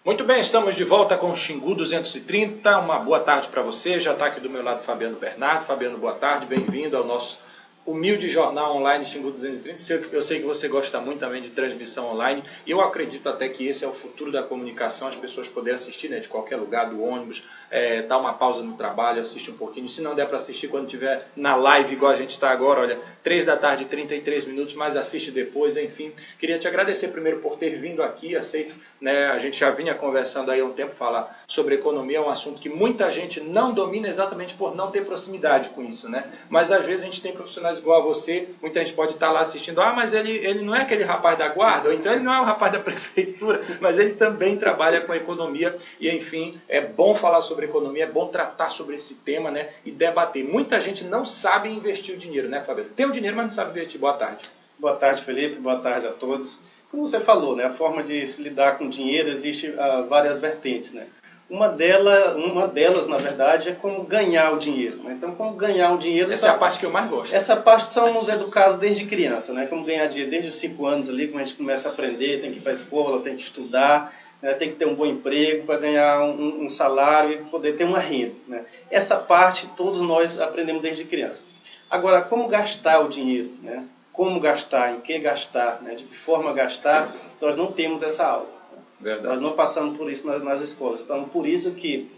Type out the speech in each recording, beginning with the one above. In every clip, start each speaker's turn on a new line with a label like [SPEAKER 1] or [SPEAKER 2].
[SPEAKER 1] Muito bem, estamos de volta com o Xingu 230. Uma boa tarde para você. Já está aqui do meu lado Fabiano Bernardo. Fabiano, boa tarde. Bem-vindo ao nosso humilde jornal online Xingu 230. Eu sei que você gosta muito também de transmissão online. E eu acredito até que esse é o futuro da comunicação. As pessoas poderem assistir, né, de qualquer lugar, do ônibus, dar uma pausa no trabalho, assistir um pouquinho. Se não der para assistir quando estiver na live, igual a gente está agora, olha, 3 da tarde, 33 minutos, mas assiste depois, enfim. Queria te agradecer primeiro por ter vindo aqui, aceito, né? A gente já vinha conversando aí há um tempo, falar sobre economia, é um assunto que muita gente não domina exatamente por não ter proximidade com isso, né? Mas às vezes a gente tem profissionais igual a você, muita gente pode estar lá assistindo, mas ele não é aquele rapaz da guarda, ou então ele não é o rapaz da prefeitura, mas ele também trabalha com a economia e, enfim, é bom falar sobre economia, é bom tratar sobre esse tema, né? E debater. Muita gente não sabe investir o dinheiro, né, Fabiano? Tem o dinheiro, mas não sabe investir. Boa tarde.
[SPEAKER 2] Boa tarde, Felipe. Boa tarde a todos. Como você falou, né, a forma de se lidar com dinheiro existe várias vertentes, né? Uma delas, na verdade, é como ganhar o dinheiro, né? Então, como ganhar o dinheiro...
[SPEAKER 1] Essa é a parte que eu mais gosto.
[SPEAKER 2] Essa parte somos educados desde criança, né? Como ganhar dinheiro desde os 5 anos ali, quando a gente começa a aprender, tem que ir para a escola, tem que estudar, né? Tem que ter um bom emprego para ganhar um salário e poder ter uma renda, né? Essa parte todos nós aprendemos desde criança. Agora, como gastar o dinheiro, né? Como gastar, em que gastar, né? De que forma gastar, nós não temos essa aula.
[SPEAKER 1] Verdade.
[SPEAKER 2] Nós não passamos por isso nas escolas. Então, por isso que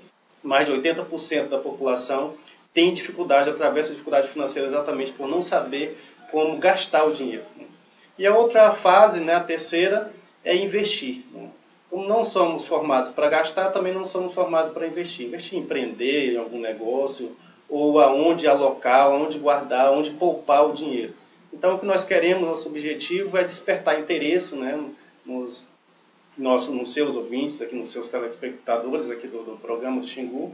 [SPEAKER 2] mais de 80% da população tem dificuldade, atravessa dificuldade financeira exatamente por não saber como gastar o dinheiro. E a outra fase, né, a terceira, é investir. Como não somos formados para gastar, também não somos formados para investir. Investir em empreender, em algum negócio, ou aonde alocar, aonde guardar, aonde poupar o dinheiro. Então, o que nós queremos, nosso objetivo é despertar interesse, né, nos seus ouvintes, aqui nos seus telespectadores aqui do programa do Xingu,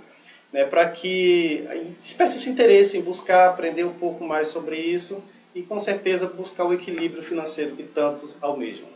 [SPEAKER 2] né, para que desperte esse interesse em buscar aprender um pouco mais sobre isso e, com certeza, buscar o equilíbrio financeiro que tantos almejam.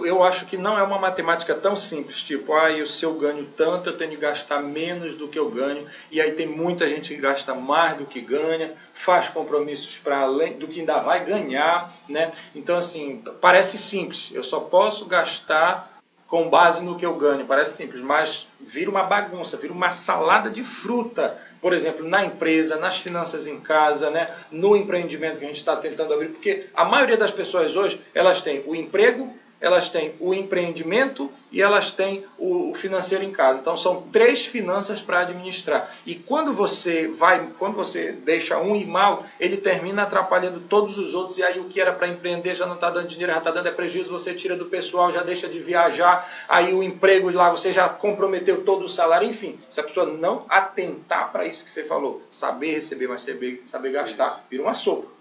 [SPEAKER 1] Eu acho que não é uma matemática tão simples, tipo, se eu ganho tanto, eu tenho que gastar menos do que eu ganho, e aí tem muita gente que gasta mais do que ganha, faz compromissos para além do que ainda vai ganhar, né? Então, assim, parece simples, eu só posso gastar com base no que eu ganho, parece simples, mas vira uma bagunça, vira uma salada de fruta, por exemplo, na empresa, nas finanças em casa, né? No empreendimento que a gente está tentando abrir, porque a maioria das pessoas hoje, elas têm o emprego, elas têm o empreendimento e elas têm o financeiro em casa. Então são 3 finanças para administrar. E quando você deixa um ir mal, ele termina atrapalhando todos os outros. E aí o que era para empreender já não está dando dinheiro, já está dando prejuízo, você tira do pessoal, já deixa de viajar, aí o emprego lá, você já comprometeu todo o salário. Enfim, se a pessoa não atentar para isso que você falou, saber receber, mas saber gastar, vira uma sopa.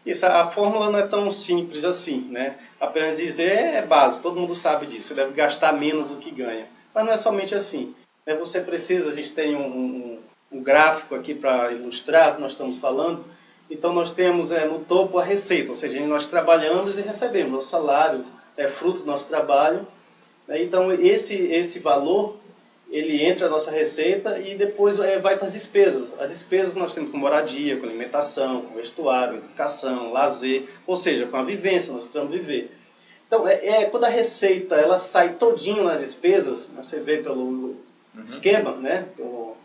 [SPEAKER 2] Isso, a fórmula não é tão simples assim, né? Apenas dizer é básico, todo mundo sabe disso, você deve gastar menos do que ganha. Mas não é somente assim. Você precisa, a gente tem um gráfico aqui para ilustrar o que nós estamos falando. Então nós temos no topo a receita, ou seja, nós trabalhamos e recebemos, o salário é fruto do nosso trabalho. Então esse valor, ele entra na nossa receita e depois vai para as despesas. As despesas que nós temos com moradia, com alimentação, com vestuário, educação, lazer, ou seja, com a vivência, nós precisamos viver. Então, quando a receita ela sai todinho nas despesas, você vê pelo esquema, né, o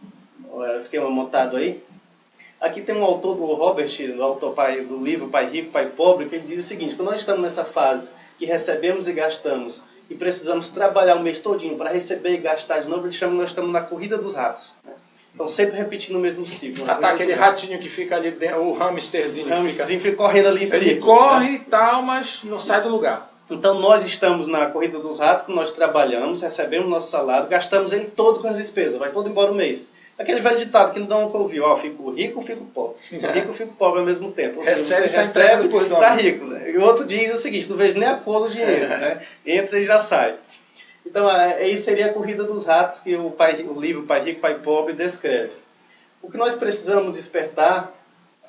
[SPEAKER 2] esquema montado aí. Aqui tem um autor do Robert, do livro Pai Rico, Pai Pobre, que ele diz o seguinte: quando nós estamos nessa fase que recebemos e gastamos, e precisamos trabalhar o mês todinho para receber e gastar de novo, nós estamos na corrida dos ratos. Né? Então, sempre repetindo o mesmo ciclo.
[SPEAKER 1] Aquele ratinho que fica ali dentro, o hamsterzinho.
[SPEAKER 2] O hamsterzinho fica correndo ali em cima.
[SPEAKER 1] Ele corre e tal, mas não sai do lugar.
[SPEAKER 2] Então, nós estamos na corrida dos ratos, que nós trabalhamos, recebemos nosso salário, gastamos ele todo com as despesas, vai todo embora o mês. Aquele velho ditado que não dá nunca ouviu, fico rico, fico pobre. Rico, fico pobre ao mesmo tempo. Ou seja,
[SPEAKER 1] você recebe,
[SPEAKER 2] está rico. Né? E o outro diz o seguinte: não vejo nem a cor do dinheiro. Né? Entra e já sai. Então, aí seria a corrida dos ratos que o livro Pai Rico, Pai Pobre descreve. O que nós precisamos despertar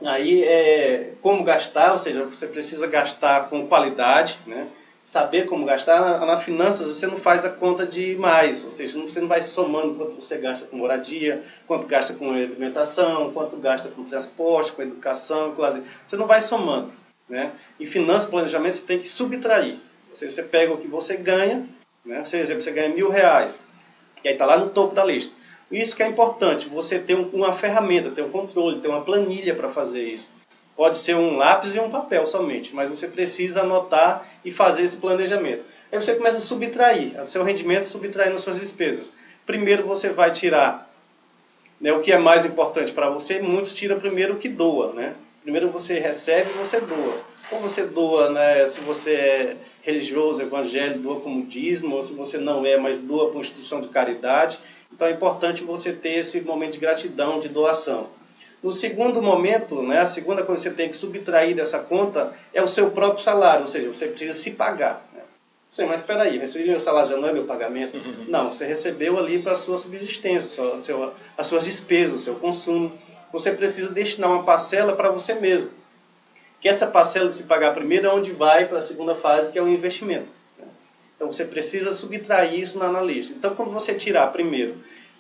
[SPEAKER 2] aí é como gastar, ou seja, você precisa gastar com qualidade, né? Saber como gastar. Na finanças você não faz a conta de mais, ou seja, você não vai somando quanto você gasta com moradia, quanto gasta com alimentação, quanto gasta com transporte, com educação, com lazer. Você não vai somando. Né? Em finanças e planejamento você tem que subtrair. Ou seja, você pega o que você ganha né? Por exemplo, você ganha R$1.000, e aí está lá no topo da lista. Isso que é importante, você ter uma ferramenta, ter um controle, ter uma planilha para fazer isso. Pode ser um lápis e um papel somente, mas você precisa anotar e fazer esse planejamento. Aí você começa a subtrair, o seu rendimento subtraindo as suas despesas. Primeiro você vai tirar, né, o que é mais importante para você. Muitos tiram primeiro o que doa, né? Primeiro você recebe e você doa. Ou você doa, né, se você é religioso, evangélico, doa como dízimo, ou se você não é, mas doa para uma instituição de caridade. Então é importante você ter esse momento de gratidão, de doação. No segundo momento, né, a segunda coisa que você tem que subtrair dessa conta é o seu próprio salário, ou seja, você precisa se pagar. Né? Sim, mas espera aí, receber meu salário já não é meu pagamento? Uhum. Não, você recebeu ali para a sua subsistência, as suas despesas, o seu consumo. Você precisa destinar uma parcela para você mesmo. Que essa parcela de se pagar primeiro é onde vai para a segunda fase, que é o investimento. Então você precisa subtrair isso na analista. Então quando você tirar primeiro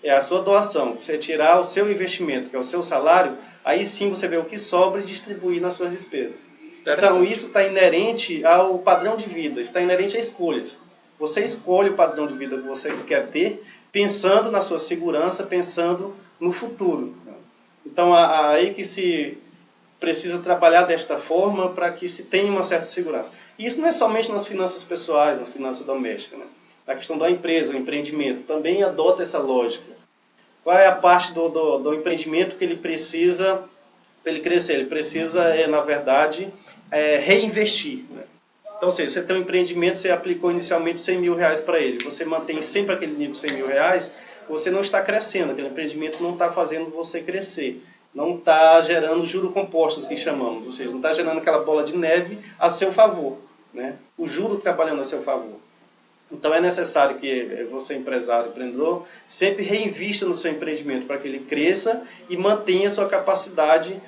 [SPEAKER 2] a sua doação, você tirar o seu investimento, que é o seu salário, aí sim você vê o que sobra e distribuir nas suas despesas. Então isso está inerente ao padrão de vida, está inerente a escolhas. Você escolhe o padrão de vida que você quer ter, pensando na sua segurança, pensando no futuro. Então aí que se precisa trabalhar desta forma para que se tenha uma certa segurança. E isso não é somente nas finanças pessoais, na finança doméstica, né? Na questão da empresa, o empreendimento, também adota essa lógica. Qual é a parte do empreendimento que ele precisa, para ele crescer? Ele precisa, na verdade, reinvestir. Né? Então, ou seja, você tem um empreendimento, você aplicou inicialmente R$100.000 para ele, você mantém sempre aquele nível de R$100.000, você não está crescendo, aquele empreendimento não está fazendo você crescer. Não está gerando juros compostos, que chamamos, ou seja, não está gerando aquela bola de neve a seu favor, né? O juro trabalhando a seu favor. Então é necessário que você, empresário, empreendedor, sempre reinvista no seu empreendimento para que ele cresça e mantenha sua capacidade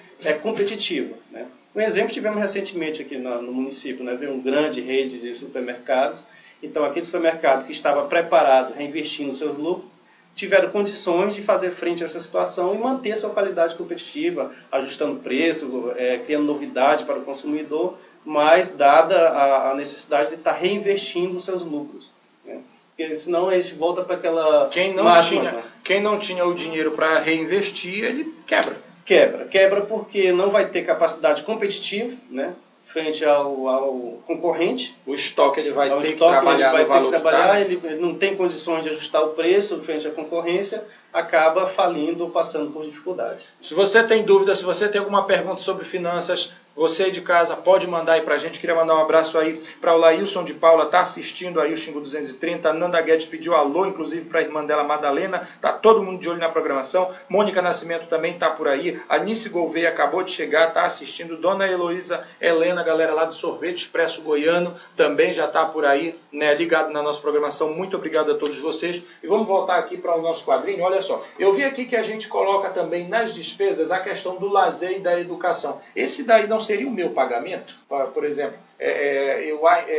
[SPEAKER 2] competitiva. Né? Um exemplo tivemos recentemente aqui no município, né? Veio uma grande rede de supermercados. Então aquele supermercado que estava preparado, reinvestindo seus lucros, tiveram condições de fazer frente a essa situação e manter sua qualidade competitiva, ajustando preço, criando novidade para o consumidor, mas dada a necessidade de estar reinvestindo os seus lucros. Né? Porque senão a gente volta para aquela...
[SPEAKER 1] Quem não tinha o dinheiro para reinvestir, ele quebra.
[SPEAKER 2] Quebra porque não vai ter capacidade competitiva, né? Frente ao concorrente.
[SPEAKER 1] O estoque ele vai ter que trabalhar no valor que tá.
[SPEAKER 2] Ele não tem condições de ajustar o preço frente à concorrência, acaba falindo ou passando por dificuldades.
[SPEAKER 1] Se você tem dúvida, se você tem alguma pergunta sobre finanças, você aí de casa pode mandar aí pra gente. Queria mandar um abraço aí para o Laílson de Paula, tá assistindo aí o Xingu 230. A Nanda Guedes pediu alô, inclusive para a irmã dela, Madalena. Tá todo mundo de olho na programação. Mônica Nascimento também tá por aí. A Nice Gouveia acabou de chegar, tá assistindo. Dona Heloísa Helena, galera lá do Sorvete Expresso Goiano, também já tá por aí, né, ligado na nossa programação. Muito obrigado a todos vocês. E vamos voltar aqui para o nosso quadrinho. Olha só, eu vi aqui que a gente coloca também nas despesas a questão do lazer e da educação. Esse daí não seria o meu pagamento? Por exemplo,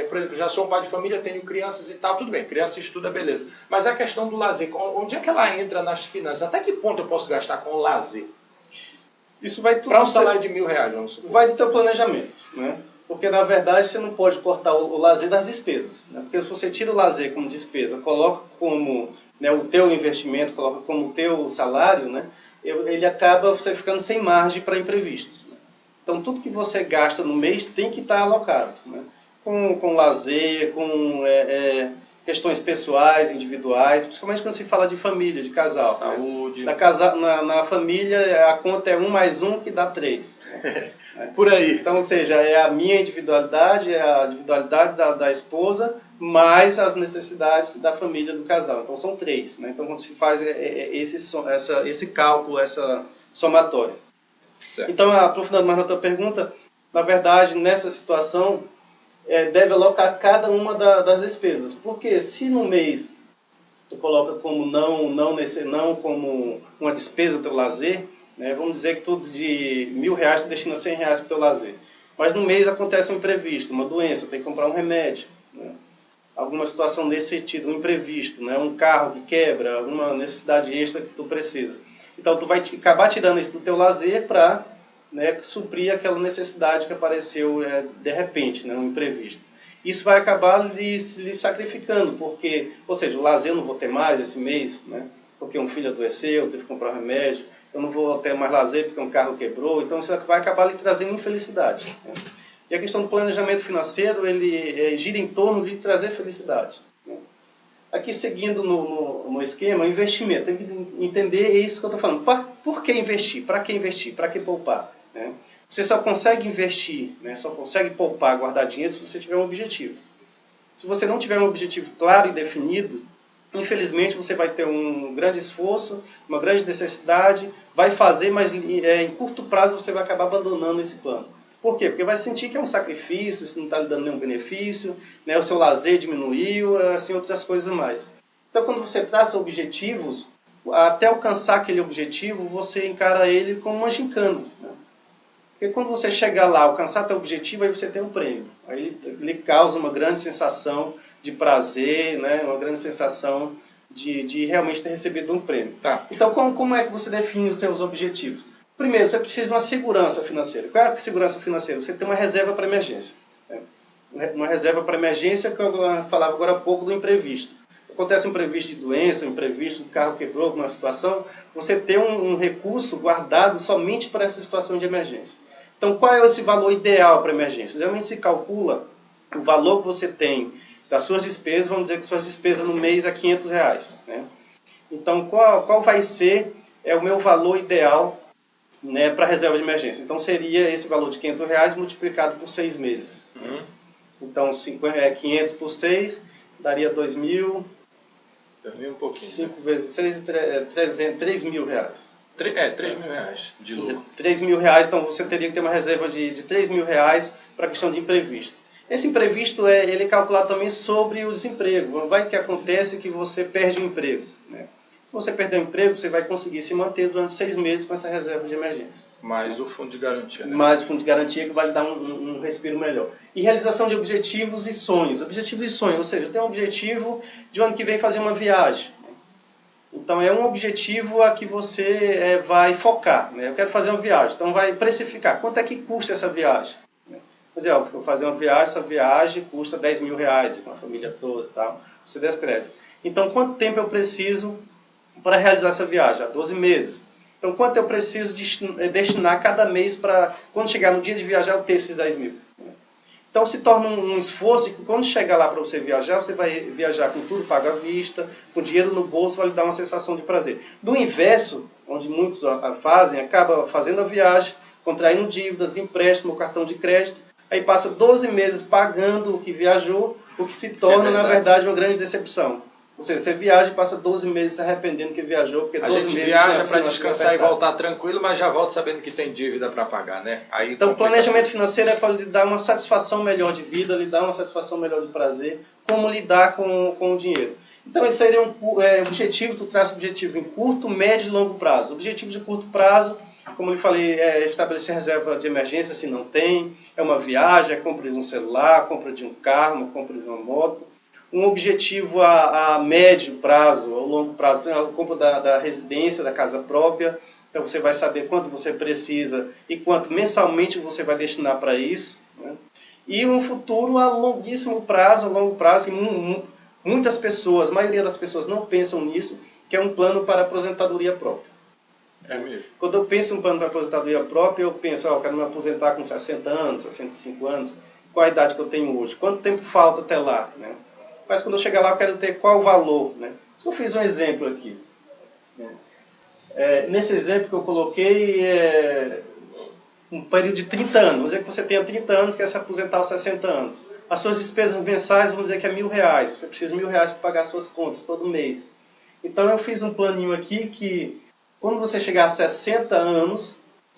[SPEAKER 1] por exemplo, já sou um pai de família, tenho crianças e tal, tudo bem, criança estuda, beleza. Mas a questão do lazer, onde é que ela entra nas finanças? Até que ponto eu posso gastar com lazer?
[SPEAKER 2] Isso vai tudo
[SPEAKER 1] para um salário de R$1.000, vamos supor.
[SPEAKER 2] Vai do teu planejamento, né? Porque, na verdade, você não pode cortar o lazer das despesas. Né? Porque se você tira o lazer como despesa, coloca como, né, o teu investimento, coloca como o teu salário, né, ele acaba você ficando sem margem para imprevistos. Né? Então, tudo que você gasta no mês tem que estar alocado. Né? Com lazer, com questões pessoais, individuais, principalmente quando se fala de família, de casal.
[SPEAKER 1] Saúde.
[SPEAKER 2] Né? Na família, a conta é 1 mais 1 que dá 3. Né?
[SPEAKER 1] Por aí.
[SPEAKER 2] Então, ou seja, é a minha individualidade, é a individualidade da esposa, mais as necessidades da família do casal. Então, são 3. Né? Então, quando se faz esse cálculo, essa somatória.
[SPEAKER 1] Certo.
[SPEAKER 2] Então, aprofundando mais na tua pergunta, na verdade, nessa situação, deve alocar cada uma das despesas. Porque se no mês tu coloca como não como uma despesa do teu lazer, né, vamos dizer que tudo de R$1.000 tu destina R$100 para o teu lazer. Mas no mês acontece um imprevisto, uma doença, tem que comprar um remédio. Né? Alguma situação nesse sentido, um imprevisto, né? Um carro que quebra, alguma necessidade extra que tu precisa. Então tu vai acabar tirando isso do teu lazer para, né, suprir aquela necessidade que apareceu de repente, né, um imprevisto. isso vai acabar lhe sacrificando, porque, ou seja, o lazer eu não vou ter mais esse mês, né? Porque um filho adoeceu, teve que comprar um remédio, eu não vou ter mais lazer porque um carro quebrou, então isso vai acabar lhe trazendo infelicidade, né? E a questão do planejamento financeiro, ele gira em torno de trazer felicidade, né? Aqui, seguindo no esquema, investimento, tem que entender isso que eu estou falando. Por que investir? Para que investir? Para que poupar, né? Você só consegue investir, né, só consegue poupar, guardar dinheiro se você tiver um objetivo. Se você não tiver um objetivo claro e definido, infelizmente você vai ter um grande esforço, uma grande necessidade, vai fazer, mas em curto prazo você vai acabar abandonando esse plano. Por quê? Porque vai sentir que é um sacrifício, isso não está lhe dando nenhum benefício, né, o seu lazer diminuiu, assim, outras coisas mais. Então, quando você traça objetivos, até alcançar aquele objetivo, você encara ele como uma gincana, né? Porque quando você chegar lá, alcançar teu objetivo, aí você tem um prêmio. Aí ele causa uma grande sensação de prazer, né? Uma grande sensação de realmente ter recebido um prêmio.
[SPEAKER 1] Tá.
[SPEAKER 2] Então, como é que você define os seus objetivos? Primeiro, você precisa de uma segurança financeira. Qual é a segurança financeira? Você tem uma reserva para emergência, né? Uma reserva para emergência, que eu falava agora há pouco do imprevisto. Acontece um imprevisto de doença, um imprevisto, o carro quebrou, alguma situação, você tem um recurso guardado somente para essa situação de emergência. Então, qual é esse valor ideal para emergência? Geralmente se calcula o valor que você tem das suas despesas, vamos dizer que suas despesas no mês é R$500, né? Então, qual vai ser o meu valor ideal, né, para a reserva de emergência? Então, seria esse valor de R$500 multiplicado por 6 meses. Então, 500 por 6 daria 2.000,
[SPEAKER 1] 2.000 um pouquinho.
[SPEAKER 2] 5 vezes 6, 3 mil reais.
[SPEAKER 1] 3 mil reais de lucro.
[SPEAKER 2] 3 mil reais, então você teria que ter uma reserva de 3 mil reais para a questão de imprevisto. Esse imprevisto ele é calculado também sobre o desemprego. Vai que acontece que você perde o emprego, né? Se você perder o emprego, você vai conseguir se manter durante 6 meses com essa reserva de emergência.
[SPEAKER 1] Mais o fundo de garantia, né?
[SPEAKER 2] Mais o fundo de garantia, que vai lhe dar um respiro melhor. E realização de objetivos e sonhos. Objetivos e sonhos, ou seja, tem um objetivo de ano que vem fazer uma viagem. Então, é um objetivo a que você vai focar, né? Eu quero fazer uma viagem, então vai precificar. Quanto é que custa essa viagem? Por exemplo, eu vou fazer uma viagem, essa viagem custa 10 mil reais, com a família toda e tal. Você descreve. Então, quanto tempo eu preciso para realizar essa viagem? 12 meses. Então, quanto eu preciso destinar cada mês para, quando chegar no dia de viajar, eu ter esses 10 mil? Então, se torna um esforço que, quando chegar lá para você viajar, você vai viajar com tudo pago à vista, com dinheiro no bolso, vai lhe dar uma sensação de prazer. Do inverso, onde muitos fazem, acaba fazendo a viagem, contraindo dívidas, empréstimo, cartão de crédito, aí passa 12 meses pagando o que viajou, o que se torna, na verdade, uma grande decepção. Ou seja, você viaja e passa 12 meses se arrependendo que viajou, porque 12 meses...
[SPEAKER 1] A gente viaja para descansar e voltar tranquilo, mas já volta sabendo que tem dívida para pagar, né? Aí
[SPEAKER 2] então, o planejamento financeiro é para lhe dar uma satisfação melhor de vida, lhe dar uma satisfação melhor de prazer, como lidar com o dinheiro. Então, esse seria objetivo, tu traça objetivo em curto, médio e longo prazo. Objetivo de curto prazo, como eu falei, é estabelecer reserva de emergência se não tem, é uma viagem, é compra de um celular, compra de um carro, uma compra de uma moto. Um objetivo a médio prazo, ao longo prazo, a compra da residência, da casa própria. Então você vai saber quanto você precisa e quanto mensalmente você vai destinar para isso, né? E um futuro a longuíssimo prazo, a longo prazo, que muitas pessoas, a maioria das pessoas não pensam nisso, que é um plano para aposentadoria própria.
[SPEAKER 1] É mesmo.
[SPEAKER 2] Quando eu penso em um plano para aposentadoria própria, eu penso, eu quero me aposentar com 60 anos, 65 anos, qual a idade que eu tenho hoje? Quanto tempo falta até lá, né? Mas quando eu chegar lá, eu quero ter qual o valor, né? Eu fiz um exemplo aqui. Nesse exemplo que eu coloquei, um período de 30 anos. Vamos dizer que você tenha 30 anos e quer se aposentar aos 60 anos. As suas despesas mensais, vamos dizer que é R$1.000. Você precisa de R$1.000 para pagar as suas contas todo mês. Então eu fiz um planinho aqui que, quando você chegar a 60 anos,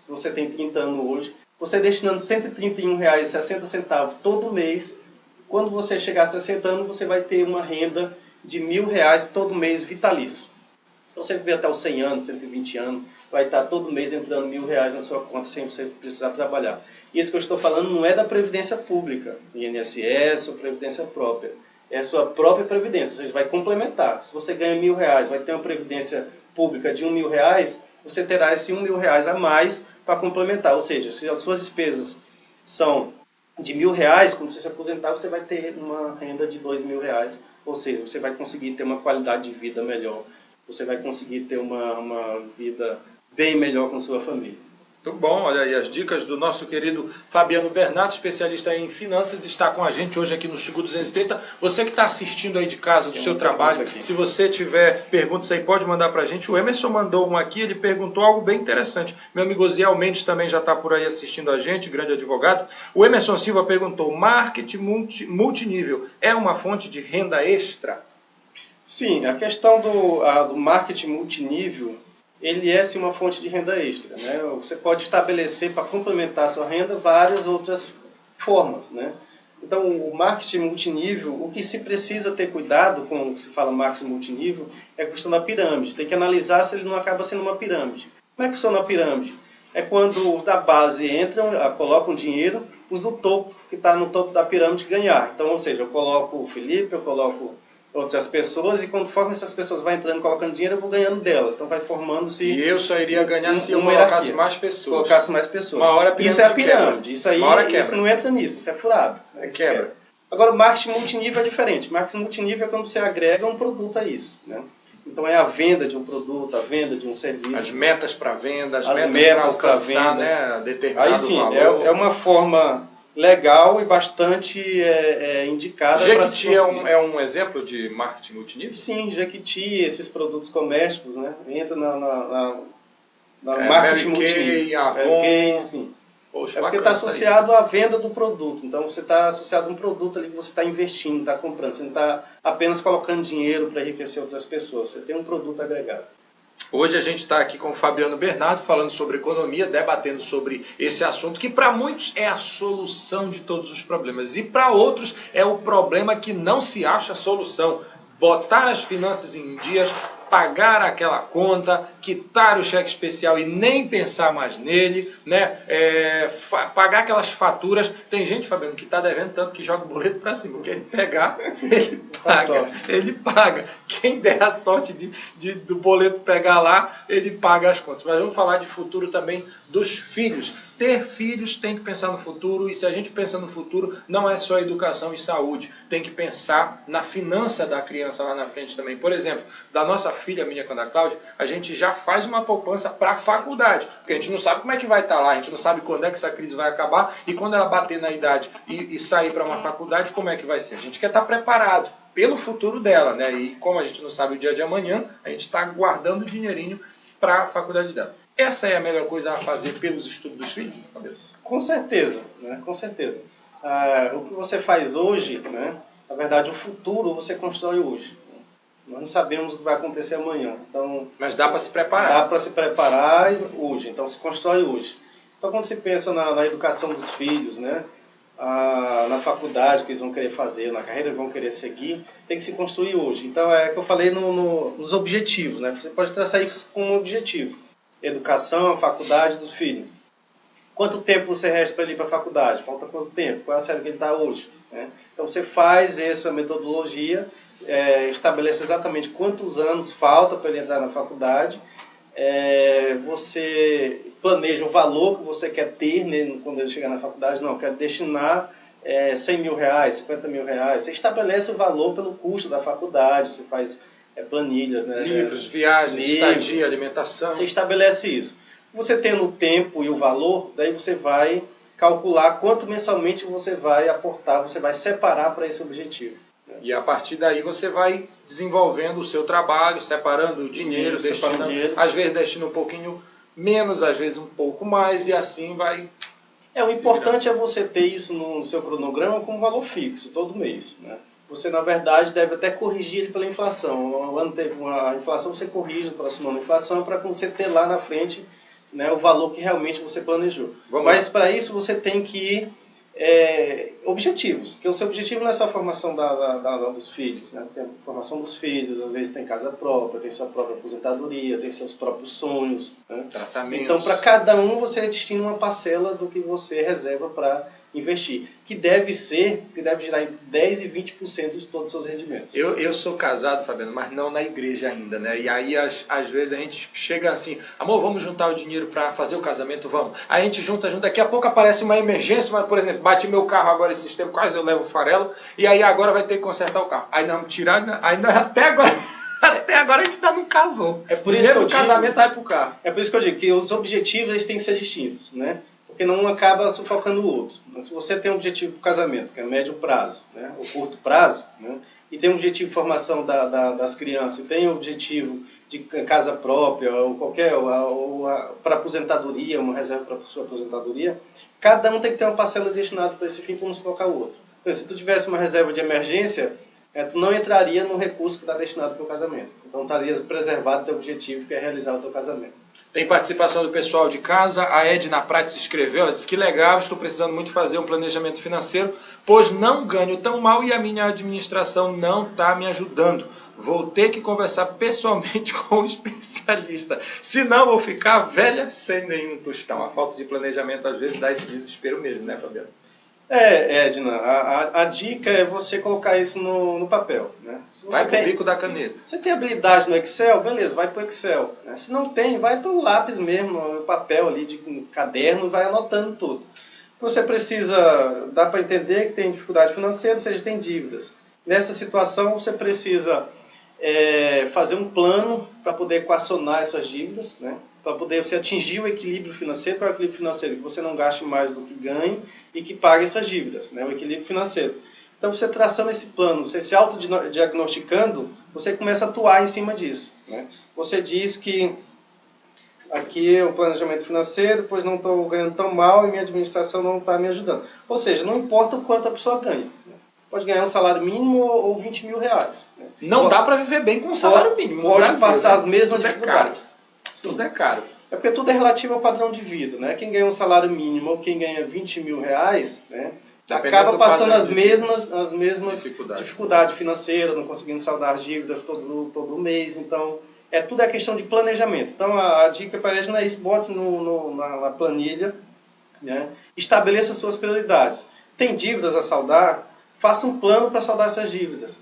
[SPEAKER 2] você tem 30 anos hoje, você destinando R$131,60 todo mês. Quando você chegar a 60 anos, você vai ter uma renda de R$1.000 todo mês vitalício. Então, você viver até os 100 anos, 120 anos, vai estar todo mês entrando R$1.000 na sua conta sem você precisar trabalhar. E isso que eu estou falando não é da Previdência Pública, INSS ou Previdência própria. É a sua própria Previdência, ou seja, vai complementar. Se você ganha R$1.000, vai ter uma Previdência Pública de R$1.000, você terá esse R$1.000 a mais para complementar. Ou seja, se as suas despesas são de R$ 1.000, quando você se aposentar, você vai ter uma renda de R$ 2.000. Ou seja, você vai conseguir ter uma qualidade de vida melhor. Você vai conseguir ter uma vida bem melhor com sua família.
[SPEAKER 1] Muito bom, olha aí as dicas do nosso querido Fabiano Bernardo, especialista em finanças, está com a gente hoje aqui no Chico 230. Você que está assistindo aí de casa do seu trabalho, se você tiver perguntas aí, pode mandar para a gente. O Emerson mandou um aqui, ele perguntou algo bem interessante. Meu amigo Osiel Mendes também já está por aí assistindo a gente, grande advogado. O Emerson Silva perguntou, marketing multinível é uma fonte de renda extra?
[SPEAKER 2] Sim, a questão do marketing multinível, ele é sim uma fonte de renda extra, né? Você pode estabelecer para complementar a sua renda várias outras formas, né? Então, o marketing multinível, o que se precisa ter cuidado com o que se fala marketing multinível é a questão da pirâmide. Tem que analisar se ele não acaba sendo uma pirâmide. Como é que funciona a pirâmide? É quando os da base entram, colocam dinheiro, os do topo, que está no topo da pirâmide, ganhar. Então, ou seja, eu coloco o Felipe, eu coloco outras pessoas, e conforme essas pessoas vão entrando e colocando dinheiro, eu vou ganhando delas. Então vai formando-se...
[SPEAKER 1] E eu só iria ganhar se eu colocasse mais pessoas.
[SPEAKER 2] Colocasse mais pessoas.
[SPEAKER 1] Uma hora
[SPEAKER 2] isso é a pirâmide. Isso aí,
[SPEAKER 1] isso
[SPEAKER 2] não entra nisso, isso é furado.
[SPEAKER 1] Quebra.
[SPEAKER 2] Agora, o marketing multinível é diferente. Marketing multinível é quando você agrega um produto a isso, né? Então é a venda de um produto, a venda de um serviço.
[SPEAKER 1] As metas para venda, as metas para alcançar, né, determinado
[SPEAKER 2] aí sim,
[SPEAKER 1] valor.
[SPEAKER 2] É uma forma legal e bastante indicada.
[SPEAKER 1] Jequiti é um exemplo de marketing multinível?
[SPEAKER 2] Sim, Jequiti, esses produtos domésticos, né? Entra na marketing multinível.
[SPEAKER 1] Avon,
[SPEAKER 2] sim.
[SPEAKER 1] Poxa,
[SPEAKER 2] porque está associado à venda do produto. Então você está associado a um produto ali que você está investindo, está comprando. Você não está apenas colocando dinheiro para enriquecer outras pessoas. Você tem um produto agregado.
[SPEAKER 1] Hoje a gente está aqui com o Fabiano Bernardo falando sobre economia, debatendo sobre esse assunto que para muitos é a solução de todos os problemas e para outros é o problema que não se acha solução. Botar as finanças em dias, pagar aquela conta, quitar o cheque especial e nem pensar mais nele, né? Pagar aquelas faturas. Tem gente, Fabiano, que está devendo tanto que joga o boleto para cima. Porque ele pegar, ele paga. Ele paga. Quem der a sorte do boleto pegar lá, ele paga as contas. Mas vamos falar de futuro também dos filhos. Ter filhos tem que pensar no futuro, e se a gente pensa no futuro, não é só educação e saúde. Tem que pensar na finança da criança lá na frente também. Por exemplo, da nossa filha, minha com a Cláudia, a gente já faz uma poupança para a faculdade, porque a gente não sabe como é que vai estar lá, a gente não sabe quando é que essa crise vai acabar, e quando ela bater na idade e sair para uma faculdade, como é que vai ser? A gente quer estar preparado pelo futuro dela, né? E como a gente não sabe o dia de amanhã, a gente está guardando dinheirinho para a faculdade dela. Essa é a melhor coisa a fazer pelos estudos dos filhos, Fabiano?
[SPEAKER 2] Com certeza, né? Com certeza. O que você faz hoje, né? Na verdade, o futuro você constrói hoje. Nós não sabemos o que vai acontecer amanhã. Então,
[SPEAKER 1] mas dá para se preparar.
[SPEAKER 2] Dá para se preparar hoje. Então, se constrói hoje. Então, quando se pensa na educação dos filhos, né? Na faculdade que eles vão querer fazer, na carreira que vão querer seguir, tem que se construir hoje. Então, é que eu falei nos objetivos, né? Você pode traçar isso como um objetivo. Educação, faculdade do filho. Quanto tempo você resta para ele ir para a faculdade? Falta quanto tempo? Qual é a série que ele está hoje? Né? Então você faz essa metodologia, estabelece exatamente quantos anos falta para ele entrar na faculdade, você planeja o valor que você quer ter, né, quando ele chegar na faculdade. Não, quero destinar R$100 mil, R$50 mil. Você estabelece o valor pelo custo da faculdade, você faz planilhas, né?
[SPEAKER 1] Livros, viagens, estadia, alimentação.
[SPEAKER 2] Você estabelece isso. Você tendo o tempo e o valor, daí você vai calcular quanto mensalmente você vai aportar, você vai separar para esse objetivo. Né?
[SPEAKER 1] E a partir daí você vai desenvolvendo o seu trabalho, separando o dinheiro, destinando, às vezes destina um pouquinho menos, às vezes um pouco mais, e assim vai...
[SPEAKER 2] O importante é você ter isso no seu cronograma com valor fixo, todo mês, né? Você, na verdade, deve até corrigir ele pela inflação. O ano teve uma inflação, você corrige no próximo ano a inflação para você ter lá na frente, né, o valor que realmente você planejou. Mas para isso você tem que ir objetivos. Porque o seu objetivo não é só a formação dos filhos. Né? Tem a formação dos filhos, às vezes tem casa própria, tem sua própria aposentadoria, tem seus próprios sonhos. Né?
[SPEAKER 1] Tratamentos.
[SPEAKER 2] Então, para cada um, você destina uma parcela do que você reserva para investir, que deve girar entre 10% e 20% de todos os seus rendimentos.
[SPEAKER 1] Eu sou casado, Fabiano, mas não na igreja ainda, né? E aí, às vezes, a gente chega assim, amor, vamos juntar o dinheiro para fazer o casamento? Vamos. Aí a gente junta, daqui a pouco aparece uma emergência, mas, por exemplo, bate meu carro agora esses tempos, quase eu levo o farelo, e aí agora vai ter que consertar o carro. Aí não, até agora a gente ainda não casou.
[SPEAKER 2] É por isso que o casamento vai pro carro. É por isso que eu digo que os objetivos eles têm que ser distintos, né? Porque não acaba sufocando o outro. Mas se você tem um objetivo para o casamento, que é médio prazo, né, ou curto prazo, né, e tem um objetivo de formação das crianças, e tem um objetivo de casa própria, ou para aposentadoria, uma reserva para a sua aposentadoria, cada um tem que ter uma parcela destinada para esse fim para não sufocar o outro. Então, se tu tivesse uma reserva de emergência, tu não entraria no recurso que está destinado para o casamento. Então, estaria preservado o teu objetivo, que é realizar o teu casamento.
[SPEAKER 1] Tem participação do pessoal de casa. A Edna Prates escreveu, ela disse que legal, estou precisando muito fazer um planejamento financeiro, pois não ganho tão mal e a minha administração não está me ajudando. Vou ter que conversar pessoalmente com o especialista, senão vou ficar velha sem nenhum tostão. A falta de planejamento às vezes dá esse desespero mesmo, né, Fabiano?
[SPEAKER 2] Edna, a dica é você colocar isso no papel. Né?
[SPEAKER 1] Vai para o bico da caneta.
[SPEAKER 2] Você tem habilidade no Excel? Beleza, vai para o Excel. Né? Se não tem, vai para o lápis mesmo, no papel ali, de caderno, vai anotando tudo. Você precisa, dá para entender que tem dificuldade financeira, ou seja, tem dívidas. Nessa situação, você precisa fazer um plano para poder equacionar essas dívidas, né? Para poder você atingir o equilíbrio financeiro. Qual é o equilíbrio financeiro? Que você não gaste mais do que ganhe e que pague essas dívidas, né? O equilíbrio financeiro. Então, você traçando esse plano, você se autodiagnosticando, você começa a atuar em cima disso, né? Você diz que aqui é o planejamento financeiro, pois não estou ganhando tão mal e minha administração não está me ajudando. Ou seja, não importa o quanto a pessoa ganha. Pode ganhar um salário mínimo ou 20 mil reais. Né?
[SPEAKER 1] Não dá para viver bem com um salário mínimo.
[SPEAKER 2] Pode passar as mesmas dificuldades.
[SPEAKER 1] Tudo é caro.
[SPEAKER 2] É porque tudo é relativo ao padrão de vida, né? Quem ganha um salário mínimo ou quem ganha 20 mil reais, né? Acaba passando as mesmas dificuldades financeiras, não conseguindo saldar as dívidas todo mês. Então, tudo é questão de planejamento. Então, a dica para eles não é isso. Bote na planilha, né? Estabeleça suas prioridades. Tem dívidas a saldar? Faça um plano para saldar essas dívidas.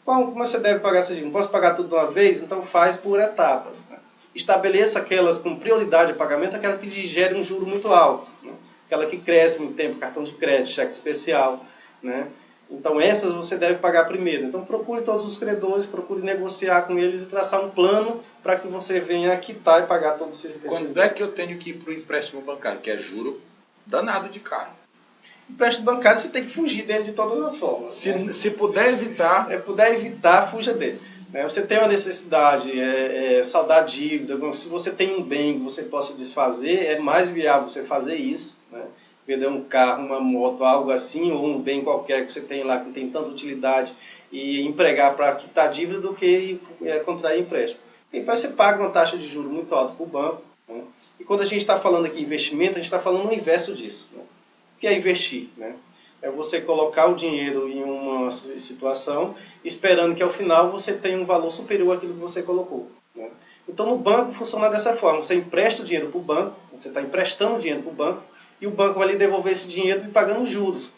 [SPEAKER 2] Como você deve pagar essas dívidas? Não posso pagar tudo de uma vez? Então, faz por etapas, né? Estabeleça aquelas com prioridade de pagamento, aquela que gere um juro muito alto, né? Aquela que cresce no tempo, cartão de crédito, cheque especial, né? Então essas você deve pagar primeiro. Então procure todos os credores, procure negociar com eles e traçar um plano para que você venha quitar e pagar todos esses.
[SPEAKER 1] Quando é que eu tenho que ir para o empréstimo bancário, que é juro danado de caro?
[SPEAKER 2] Empréstimo bancário você tem que fugir dele de todas as formas.
[SPEAKER 1] Se puder evitar,
[SPEAKER 2] fuja dele. Você tem uma necessidade, saldar dívida, se você tem um bem que você possa desfazer, é mais viável você fazer isso, né? Vender um carro, uma moto, algo assim, ou um bem qualquer que você tem lá que não tem tanta utilidade e empregar para quitar dívida do que contrair empréstimo. E depois você paga uma taxa de juros muito alta para o banco, né? E quando a gente está falando aqui em investimento, a gente está falando no inverso disso, né? O que é investir, né? É você colocar o dinheiro em uma situação, esperando que ao final você tenha um valor superior àquilo que você colocou, né? Então no banco funciona dessa forma, você empresta o dinheiro para o banco, você está emprestando o dinheiro para o banco, e o banco vai lhe devolver esse dinheiro e pagando juros,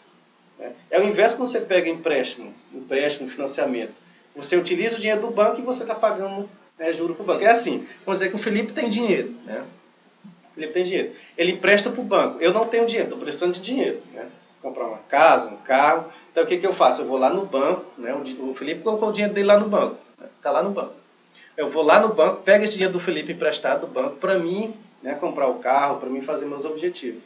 [SPEAKER 2] né? É o inverso quando você pega empréstimo, financiamento. Você utiliza o dinheiro do banco e você está pagando juros para o banco. É assim, vamos dizer que o Felipe tem dinheiro, né? Ele tem dinheiro. Ele empresta para o banco. Eu não tenho dinheiro, estou precisando de dinheiro, né? Comprar uma casa, um carro. Então o que eu faço? Eu vou lá no banco, né? O Felipe colocou o dinheiro dele lá no banco, está lá no banco. Eu vou lá no banco, pego esse dinheiro do Felipe emprestado do banco para mim, né, comprar o carro, para mim fazer meus objetivos.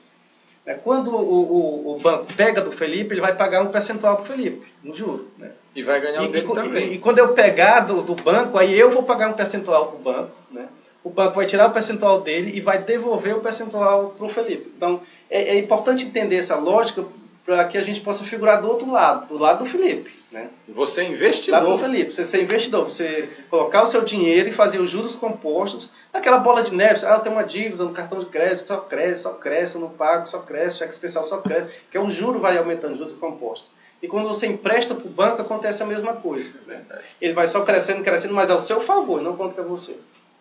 [SPEAKER 2] Quando o banco pega do Felipe, ele vai pagar um percentual para o Felipe, no juro, né?
[SPEAKER 1] E vai ganhar um dele também.
[SPEAKER 2] E quando eu pegar do banco, aí eu vou pagar um percentual para o banco, né? O banco vai tirar o percentual dele e vai devolver o percentual para o Felipe. Então, é importante entender essa lógica para que a gente possa figurar do outro lado, do lado do Felipe, né?
[SPEAKER 1] Você é investidor.
[SPEAKER 2] Lado do Felipe, você ser investidor, você colocar o seu dinheiro e fazer os juros compostos, aquela bola de neve, eu tenho uma dívida no cartão de crédito, só cresce, eu não pago, só cresce, cheque especial só cresce, que é um juro vai aumentando, juros compostos. E quando você empresta para o banco, acontece a mesma coisa. Ele vai só crescendo, mas é ao seu favor, não contra você.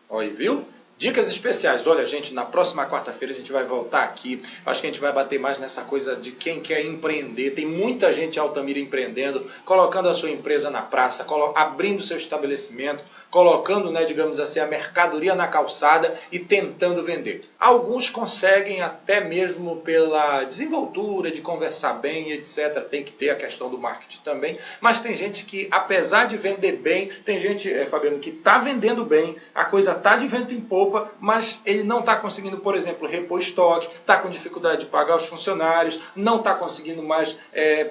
[SPEAKER 1] Olha, viu? Dicas especiais. Olha, gente, na próxima quarta-feira a gente vai voltar aqui. Acho que a gente vai bater mais nessa coisa de quem quer empreender. Tem muita gente em Altamira empreendendo, colocando a sua empresa na praça, abrindo seu estabelecimento, colocando, né, digamos assim, a mercadoria na calçada e tentando vender. Alguns conseguem até mesmo pela desenvoltura, de conversar bem, etc. Tem que ter a questão do marketing também. Mas tem gente que, apesar de vender bem, tem gente, Fabiano, que está vendendo bem, a coisa está de vento em popa, mas ele não está conseguindo, por exemplo, repor estoque, está com dificuldade de pagar os funcionários, não está conseguindo mais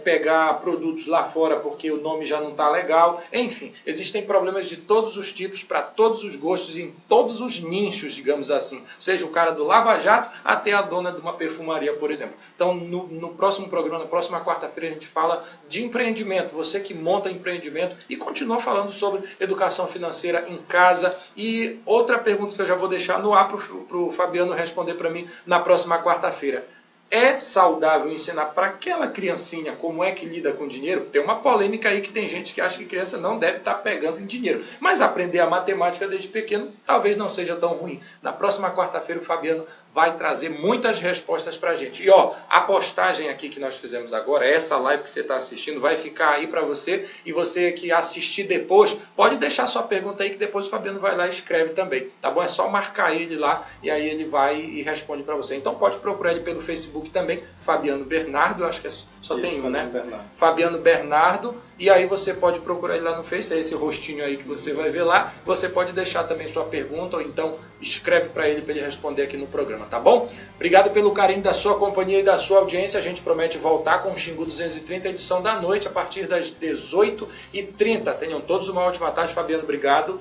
[SPEAKER 1] pegar produtos lá fora porque o nome já não está legal. Enfim, existem problemas de todos os tipos, para todos os gostos, em todos os nichos, digamos assim. Seja o cara do Lava Jato até a dona de uma perfumaria, por exemplo. Então, no próximo programa, na próxima quarta-feira, a gente fala de empreendimento. Você que monta empreendimento e continua falando sobre educação financeira em casa. E outra pergunta que eu já vou deixar no ar para o Fabiano responder para mim na próxima quarta-feira. É saudável ensinar para aquela criancinha como é que lida com dinheiro? Tem uma polêmica aí que tem gente que acha que criança não deve estar pegando em dinheiro. Mas aprender a matemática desde pequeno talvez não seja tão ruim. Na próxima quarta-feira o Fabiano vai trazer muitas respostas para a gente. E ó, a postagem aqui que nós fizemos agora, essa live que você está assistindo, vai ficar aí para você. E você que assistir depois, pode deixar sua pergunta aí que depois o Fabiano vai lá e escreve também. Tá bom? É só marcar ele lá e aí ele vai e responde para você. Então pode procurar ele pelo Facebook também, Fabiano Bernardo, acho que só isso, tem um, né? Bernardo. Fabiano Bernardo. E aí você pode procurar ele lá no Face, é esse rostinho aí que você vai ver lá. Você pode deixar também sua pergunta ou então escreve para ele responder aqui no programa, tá bom? Obrigado pelo carinho da sua companhia e da sua audiência. A gente promete voltar com o Xingu 230, edição da noite, a partir das 18h30. Tenham todos uma ótima tarde. Fabiano, obrigado.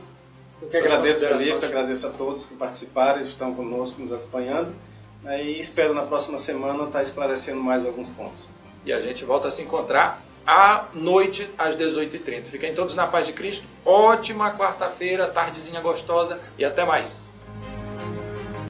[SPEAKER 2] Eu que agradeço, Felipe, agradeço a todos que participaram, estão conosco, nos acompanhando. E espero na próxima semana estar esclarecendo mais alguns pontos.
[SPEAKER 1] E a gente volta a se encontrar à noite, às 18h30. Fiquem todos na paz de Cristo. Ótima quarta-feira, tardezinha gostosa e até mais.